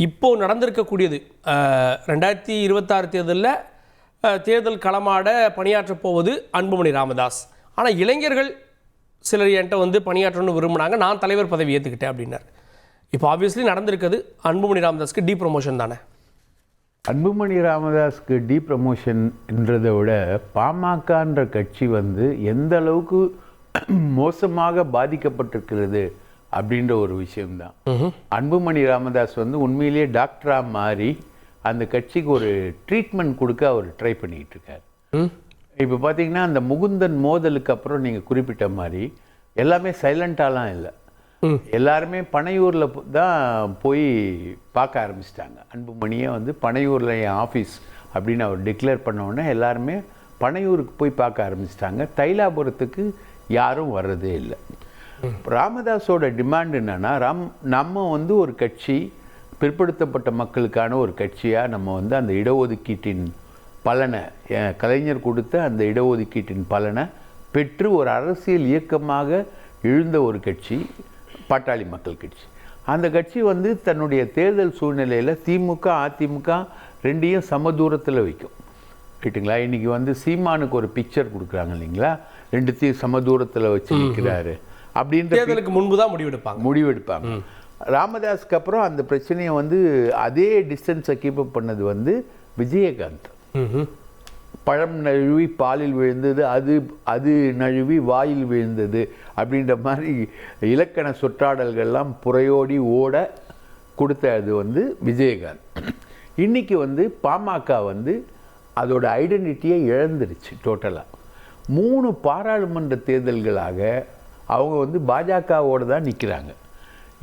இப்போது நடந்திருக்கக்கூடியது 2026 தேர்தலில் தேர்தல் களமாட பணியாற்றப் போவது அன்புமணி ராமதாஸ். ஆனால் இளைஞர்கள் சிலர் என்கிட்ட வந்து பணியாற்றணும்னு விரும்பினாங்க, நான் தலைவர் பதவி ஏற்றுக்கிட்டேன் அப்படின்னார். இப்போ ஆப்வியஸ்லி நடந்திருக்கிறது அன்புமணி ராமதாஸ்க்கு டீ ப்ரமோஷன் தானே? அன்புமணி ராமதாஸ்க்கு டீ ப்ரமோஷன்ன்றதை விட பாமகன்ற கட்சி வந்து எந்த அளவுக்கு மோசமாக பாதிக்கப்பட்டிருக்கிறது அப்படின்ற ஒரு விஷயம்தான். அன்புமணி ராமதாஸ் வந்து உண்மையிலேயே டாக்டராக மாறி அந்த கட்சிக்கு ஒரு ட்ரீட்மெண்ட் கொடுக்க அவர் ட்ரை பண்ணிக்கிட்டு இருக்கார். இப்போ பார்த்தீங்கன்னா அந்த முகுந்தன் மோதலுக்கு அப்புறம் நீங்கள் குறிப்பிட்ட மாதிரி எல்லாமே சைலண்டாலாம் இல்லை, எல்லாருமே பனையூரில் தான் போய் பார்க்க ஆரம்பிச்சிட்டாங்க. அன்புமணியை வந்து பனையூரில் என் ஆஃபீஸ் அப்படின்னு அவர் டிக்ளேர் பண்ண உடனே எல்லாருமே பனையூருக்கு போய் பார்க்க ஆரம்பிச்சிட்டாங்க. தைலாபுரத்துக்கு யாரும் வர்றதே இல்லை. ராமதாஸோட டிமாண்ட் என்னன்னா, நம்ம வந்து ஒரு கட்சி பிற்படுத்தப்பட்ட மக்களுக்கான ஒரு கட்சியாக நம்ம வந்து அந்த இடஒதுக்கீட்டின் பலனை, கலைஞர் கொடுத்த அந்த இடஒதுக்கீட்டின் பலனை பெற்று ஒரு அரசியல் இயக்கமாக எழுந்த ஒரு கட்சி பாட்டாளி மக்கள் கட்சி. அந்த கட்சி வந்து தன்னுடைய தேர்தல் சூழ்நிலையில் திமுக அதிமுக ரெண்டையும் சமதூரத்தில் வைக்கும். ரைட்டுங்களா? இன்றைக்கி வந்து சீமானுக்கு ஒரு பிக்சர் கொடுக்குறாங்க இல்லைங்களா, ரெண்டுத்தையும் சமதூரத்தில் வச்சு நிற்கிறாரு அப்படின்ற தேர்தலுக்கு முன்பு தான் முடிவெடுப்பாங்க. ராமதாஸ்க்கு அப்புறம் அந்த பிரச்சனையை வந்து அதே டிஸ்டன்ஸை கீப்பப் பண்ணது வந்து விஜயகாந்த். பழம் நழுவி பாலில் விழுந்தது, அது நழுவி வாயில் விழுந்தது அப்படின்ற மாதிரி இலக்கண சொற்றாடல்கள்லாம் புறையோடி ஓட கொடுத்த அது வந்து விஜயகாந்த். இன்றைக்கி வந்து பாமக வந்து அதோட ஐடென்டிட்டியை இழந்துருச்சு டோட்டலாக. 3 பாராளுமன்ற தேர்தல்களாக அவங்க வந்து பாஜகவோடு தான் நிற்கிறாங்க.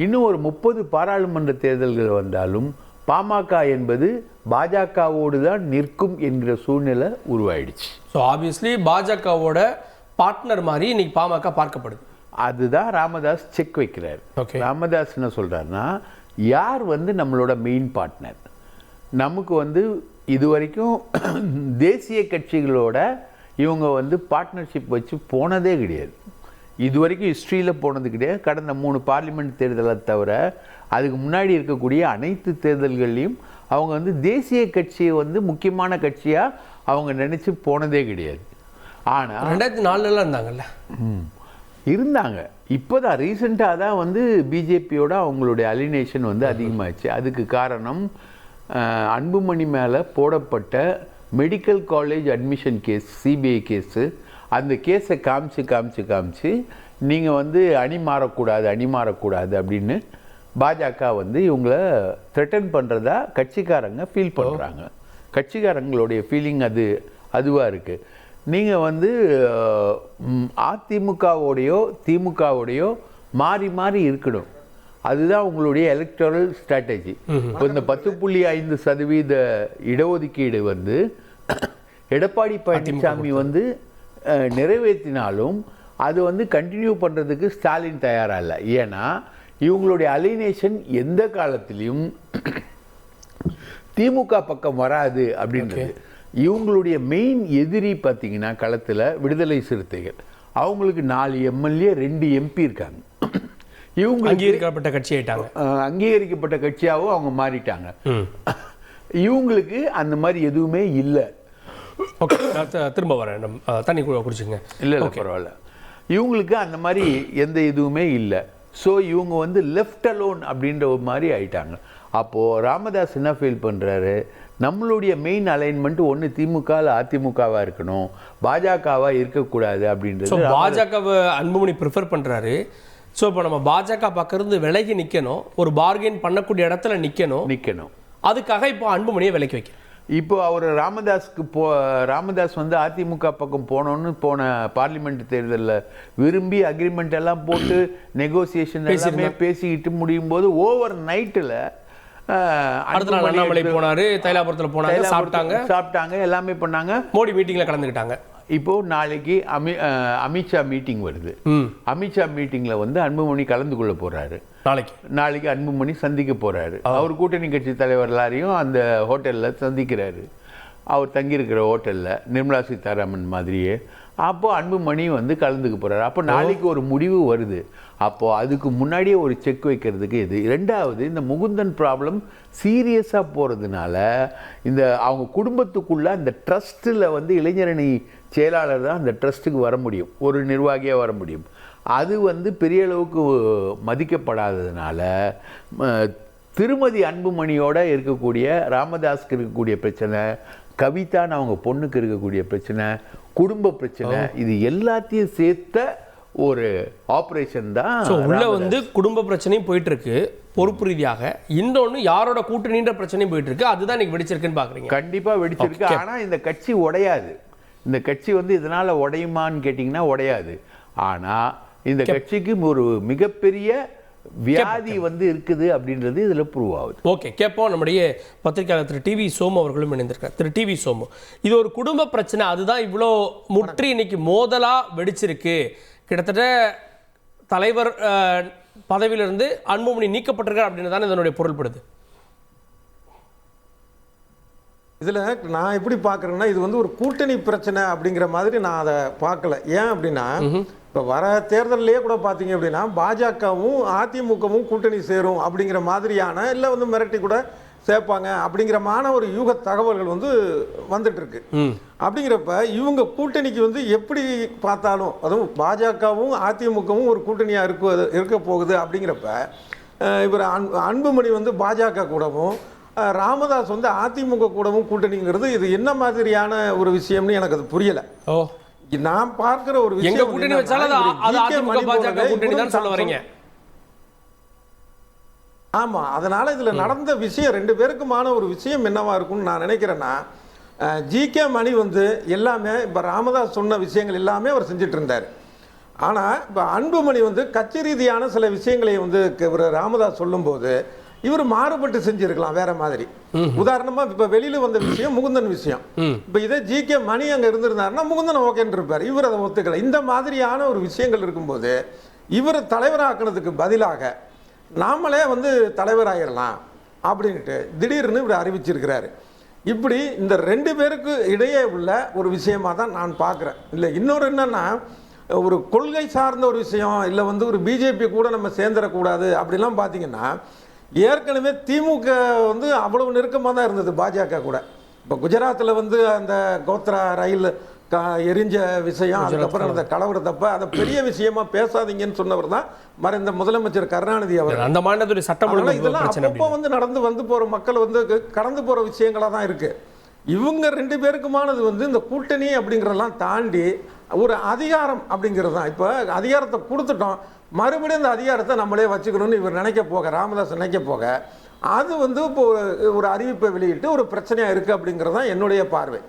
இன்னும் ஒரு 30 பாராளுமன்ற தேர்தல்கள் வந்தாலும் பாமக என்பது பாஜகவோடு தான் நிற்கும் என்கிற சூழ்நிலை உருவாயிடுச்சு. ஸோ ஆப்வியஸ்லி பாஜகவோட பார்ட்னர் மாதிரி இன்னைக்கு பாமக பார்க்கப்படுது. அதுதான் ராமதாஸ் செக் வைக்கிறார். ராமதாஸ் என்ன சொல்கிறாருன்னா, யார் வந்து நம்மளோட மெயின் பார்ட்னர்? நமக்கு வந்து இது வரைக்கும் தேசிய கட்சிகளோட இவங்க வந்து பார்ட்னர்ஷிப் வச்சு போனதே கிடையாது. இது வரைக்கும் ஹிஸ்ட்ரியில் போனது கிடையாது. கடந்த 3 பார்லிமெண்ட் தேர்தலை தவிர அதுக்கு முன்னாடி இருக்கக்கூடிய அனைத்து தேர்தல்கள்லையும் அவங்க வந்து தேசிய கட்சியை வந்து முக்கியமான கட்சியாக அவங்க நினச்சி போனதே கிடையாது. ஆனால் 2004 இருந்தாங்க. இப்போ தான் ரீசெண்டாக தான் வந்து பிஜேபியோட அவங்களுடைய அலினேஷன் வந்து அதிகமாகிடுச்சு. அதுக்கு காரணம் அன்புமணி மேலே போடப்பட்ட medical college admission case, CBI case. அந்த கேஸை காமிச்சு நீங்கள் வந்து அணி மாறக்கூடாது அப்படின்னு பாஜக வந்து இவங்கள த்ரெட்டன் பண்ணுறதா கட்சிக்காரங்க ஃபீல் பண்ணுறாங்க. கட்சிக்காரங்களுடைய ஃபீலிங் அதுவாக இருக்குது. நீங்கள் வந்து அதிமுகவோடையோ திமுகவோடையோ மாறி இருக்கணும். அதுதான் உங்களுடைய எலக்டோரல் ஸ்ட்ராட்டஜி. இப்போ இந்த 10.5% இடஒதுக்கீடு வந்து எடப்பாடி பழனிசாமி வந்து நிறைவேற்றினாலும் அது வந்து கண்டினியூ பண்ணுறதுக்கு ஸ்டாலின் தயாராக இல்லை. ஏன்னா இவங்களுடைய அலினேஷன் எந்த காலத்திலையும் திமுக பக்கம் வராது அப்படின்றது. இவங்களுடைய மெயின் எதிரி பார்த்தீங்கன்னா களத்தில் விடுதலை சிறுத்தைகள். அவங்களுக்கு 4 எம்எல்ஏ 2 எம்பி இருக்காங்க. இவங்க அங்கீகரிக்கப்பட்ட கட்சியாகவும் அவங்க மாறிட்டாங்க. இவங்களுக்கு அந்த மாதிரி எதுவுமே இல்லை. ஓகே, திரும்ப வரேன், தண்ணி குடிச்சுங்க. இல்லை பரவாயில்ல. இவங்களுக்கு அந்த மாதிரி எந்த இதுவுமே இல்லை. ஸோ இவங்க வந்து லெஃப்ட் அலோன் அப்படின்ற ஒரு மாதிரி ஆயிட்டாங்க. அப்போது ராமதாஸ் என்ன ஃபீல் பண்ணுறாரு, நம்மளுடைய மெயின் அலைன்மெண்ட் ஒன்று திமுக அதிமுகவாக இருக்கணும், பாஜகவாக இருக்கக்கூடாது அப்படின்றது. பாஜகவை அன்புமணி ப்ரிஃபர் பண்ணுறாரு. ஸோ இப்போ நம்ம பாஜக பக்கம் விலகி நிற்கணும், ஒரு பார்கெயின் பண்ணக்கூடிய இடத்துல நிற்கணும். அதுக்காக இப்போ அன்புமணியை விலக்கி வைக்கணும். இப்போ அவர் ராமதாஸ் வந்து அதிமுக பக்கம் போனோன்னு போன பார்லிமெண்ட் தேர்தலில் விரும்பி அக்ரிமெண்ட் எல்லாம் போட்டு நெகோசியேஷன் எல்லாமே பேசிக்கிட்டு முடியும் போது ஓவர் நைட்டில் அண்ணாமலை போனாரு, தைலாபுரத்தில் போனாங்க, சாப்பிட்டாங்க, எல்லாமே பண்ணாங்க. மோடி மீட்டிங்கில் கலந்துக்கிட்டாங்க. இப்போ நாளைக்கு அமித்ஷா மீட்டிங் வருது. அமித்ஷா மீட்டிங்கில் வந்து அன்புமணி கலந்து கொள்ள போறாரு. நாளைக்கு அன்புமணி சந்திக்க போறாரு. அவர் கூட்டணி கட்சி தலைவர் எல்லாரையும் அந்த ஹோட்டலில் சந்திக்கிறாரு. அவர் தங்கியிருக்கிற ஹோட்டலில் நிர்மலா சீதாராமன் மாதிரியே அப்போ அன்புமணி வந்து கலந்துக்க போகிறார். அப்போ நாளைக்கு ஒரு முடிவு வருது. அப்போது அதுக்கு முன்னாடியே ஒரு செக் வைக்கிறதுக்கு இது. ரெண்டாவது, இந்த முகுந்தன் ப்ராப்ளம் சீரியஸாக போகிறதுனால இந்த அவங்க குடும்பத்துக்குள்ளே அந்த ட்ரஸ்ட்டில் வந்து இளைஞரணி செயலாளர் தான் அந்த ட்ரஸ்ட்டுக்கு வர முடியும், ஒரு நிர்வாகியாக வர முடியும். அது வந்து பெரிய அளவுக்கு மதிக்கப்படாததுனால திருமதி அன்புமணியோட இருக்கக்கூடிய ராமதாஸ்க்கு இருக்கக்கூடிய பிரச்சனை, கவிதான்னு அவங்க பொண்ணுக்கு இருக்கக்கூடிய பிரச்சனை, குடும்ப பிரச்சனை, இது எல்லாத்தையும் சேர்த்த ஒரு ஆப்ரேஷன் தான். உள்ள வந்து குடும்ப பிரச்சனையும் போயிட்டு இருக்கு பொறுப்பு ரீதியாக, இன்னொன்று யாரோட கூட்டணின்ற பிரச்சனையும் போயிட்டு இருக்கு. அதுதான் இன்னைக்கு வெடிச்சிருக்குன்னு பாக்குறீங்க? கண்டிப்பாக வெடிச்சிருக்கு. ஆனால் இந்த கட்சி உடையாது. இந்த கட்சி வந்து இதனால் உடையுமான்னு கேட்டிங்கன்னா உடையாது. ஆனால் இந்த கட்சிக்கு ஒரு மிகப்பெரிய வியாதி வந்து இருக்குது அப்படின்றது இதில் ப்ரூவ் ஆகுது. ஓகே, கேட்போம். நம்முடைய பத்திரிகையாளர் திரு டிவி சோமு அவர்களும் இணைந்திருக்கார். திரு டிவி சோமு, இது ஒரு குடும்ப பிரச்சனை, அதுதான் இவ்வளோ முற்றி இன்னைக்கு மோதலாக வெடிச்சிருக்கு. கிட்டத்தட்ட தலைவர் பதவியிலிருந்து அன்புமணி நீக்கப்பட்டிருக்கார் அப்படின்னு தானே இதனுடைய பொருள்படுது. இதில் நான் எப்படி பார்க்குறேன்னா, இது வந்து ஒரு கூட்டணி பிரச்சனை அப்படிங்கிற மாதிரி நான் அதை பார்க்கல. ஏன் அப்படின்னா, இப்போ வர தேர்தலிலேயே கூட பார்த்தீங்க அப்படின்னா பாஜகவும் அதிமுகவும் கூட்டணி சேரும் அப்படிங்கிற மாதிரியான, இல்லை வந்து மிரட்டி கூட சேர்ப்பாங்க அப்படிங்கிறமான ஒரு யூக தகவல்கள் வந்து வந்துட்டு இருக்கு. அப்படிங்கிறப்ப இவங்க கூட்டணிக்கு வந்து எப்படி பார்த்தாலும், அதுவும் பாஜகவும் அதிமுகவும் ஒரு கூட்டணியாக இருக்க போகுது அப்படிங்கிறப்ப, இவர் அன்புமணி வந்து பாஜக கூடவும் ராமதாஸ் வந்து அதிமுக கூடவும் கூட்டணிங்கிறது இது என்ன மாதிரியான ஒரு விஷயம்னு எனக்கு அது புரியல. நான் பார்க்கிற ஒரு விஷயம், எங்க கூட்டணி வச்சாலும் அது அதிமுக பாஜக கூட்டணி தான் சொல்ல வரீங்க. ஆமா, அதனால இதுல நடந்த விஷயம் ரெண்டு பேருக்குமான ஒரு விஷயம் என்னவா இருக்கும்னு நான் நினைக்கிறேன்னா, ஜிகே மணி வந்து எல்லாமே இப்ப ராமதாஸ் சொன்ன விஷயங்கள் எல்லாமே அவர் செஞ்சுட்டு இருந்தார். ஆனா இப்ப அன்புமணி வந்து கட்சி ரீதியான சில விஷயங்களை வந்து ராமதாஸ் சொல்லும்போது இவர் மாறுபட்டு செஞ்சிருக்கலாம் வேற மாதிரி. உதாரணமா இப்ப வெளியில வந்த விஷயம் முகுந்தன் விஷயம். இப்ப இதே ஜிகே மணி அங்க இருந்திருந்தாருன்னா முகுந்தன் ஓகேன்னு இருப்பார், இவர் அதை ஒத்துக்கல. இந்த மாதிரியான ஒரு விஷயங்கள் இருக்கும்போது இவர் தலைவராக்குனதுக்கு பதிலாக நாமளே வந்து தலைவராயிடலாம் அப்படின்ட்டு திடீர்னு இவர் அறிவிச்சிருக்கிறாரு. இப்படி இந்த ரெண்டு பேருக்கு இடையே உள்ள ஒரு விஷயமா தான் நான் பார்க்குறேன். இல்லை இன்னொரு என்னன்னா, ஒரு கொள்கை சார்ந்த ஒரு விஷயம், இல்லை வந்து ஒரு பிஜேபி கூட நம்ம சேர்ந்துடக்கூடாது அப்படிலாம் பார்த்தீங்கன்னா, ஏற்கனவே திமுக வந்து அவ்வளவு நெருக்கமாக தான் இருந்தது பாஜக கூட. இப்போ குஜராத்தில் வந்து அந்த கோத்ரா ரயில் எரிஞ்ச விஷயம், அதுக்கப்புறம் அந்த கலவரத்தப்ப அதை பெரிய விஷயமா பேசாதீங்கன்னு சொன்னவர் தான் மறைந்த முதலமைச்சர் கருணாநிதி அவர். அந்த மாதிரி சட்டம் இதெல்லாம் அப்பப்போ வந்து வந்து போற மக்கள் வந்து கடந்து போற விஷயங்களா தான் இருக்கு. இவங்க ரெண்டு பேருக்குமானது வந்து இந்த கூட்டணி அப்படிங்கிறதெல்லாம் தாண்டி ஒரு அதிகாரம் அப்படிங்கிறது தான். இப்போ அதிகாரத்தை கொடுத்துட்டோம், மறுபடியும் அந்த அதிகாரத்தை நம்மளே வச்சுக்கணும்னு இவர் நினைக்க போக, ராமதாஸ் நினைக்க போக, அது வந்து இப்போ ஒரு அறிவிப்பை வெளியிட்டு ஒரு பிரச்சனையா இருக்கு அப்படிங்கிறது தான் என்னுடைய பார்வை.